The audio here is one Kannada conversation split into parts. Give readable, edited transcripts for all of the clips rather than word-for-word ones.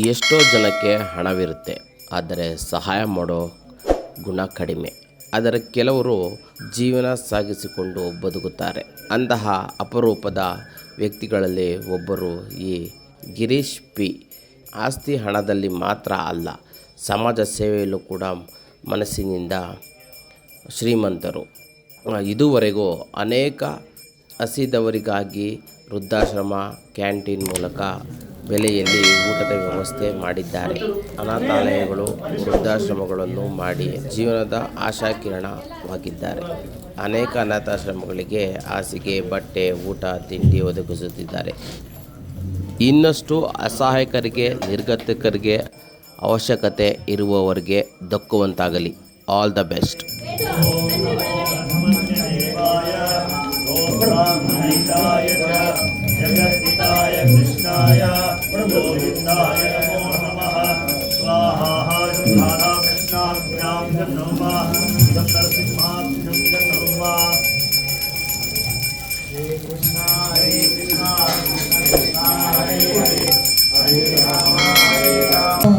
ಎಷ್ಟೋ ಜನಕ್ಕೆ ಹಣವಿರುತ್ತೆ, ಆದರೆ ಸಹಾಯ ಮಾಡೋ ಗುಣ ಕಡಿಮೆ. ಆದರೆ ಕೆಲವರು ಜೀವನ ಸಾಗಿಸಿಕೊಂಡು ಬದುಕುತ್ತಾರೆ. ಅಂತಹ ಅಪರೂಪದ ವ್ಯಕ್ತಿಗಳಲ್ಲಿ ಒಬ್ಬರು ಈ ಗಿರೀಶ್ ಪಿ. ಆಸ್ತಿ ಹಣದಲ್ಲಿ ಮಾತ್ರ ಅಲ್ಲ, ಸಮಾಜ ಸೇವೆಯಲ್ಲೂ ಕೂಡ ಮನಸ್ಸಿನಿಂದ ಶ್ರೀಮಂತರು. ಇದುವರೆಗೂ ಅನೇಕ ಹಸಿದವರಿಗಾಗಿ ವೃದ್ಧಾಶ್ರಮ, ಕ್ಯಾಂಟೀನ್ ಮೂಲಕ ಬೆಲೆಯಲ್ಲಿ ಊಟದ ವ್ಯವಸ್ಥೆ ಮಾಡಿದ್ದಾರೆ. ಅನಾಥಾಲಯಗಳು, ವೃದ್ಧಾಶ್ರಮಗಳನ್ನು ಮಾಡಿ ಜೀವನದ ಆಶಾಕಿರಣವಾಗಿದ್ದಾರೆ. ಅನೇಕ ಅನಾಥಾಶ್ರಮಗಳಿಗೆ ಹಾಸಿಗೆ, ಬಟ್ಟೆ, ಊಟ, ತಿಂಡಿ ಒದಗಿಸುತ್ತಿದ್ದಾರೆ. ಇನ್ನಷ್ಟು ಅಸಹಾಯಕರಿಗೆ, ನಿರ್ಗತಿಕರಿಗೆ, ಅವಶ್ಯಕತೆ ಇರುವವರಿಗೆ ದಕ್ಕುವಂತಾಗಲಿ. All the best. जगद्दिताय कृष्णाय गोविन्दाय नमो नमः स्वाहा राधा कृष्णाभ्यां नमः नरसिंहाभ्यां नमः श्री कृष्ण हरे कृष्ण कृष्ण हरे हरे हरे राम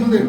ಮುಂದೆ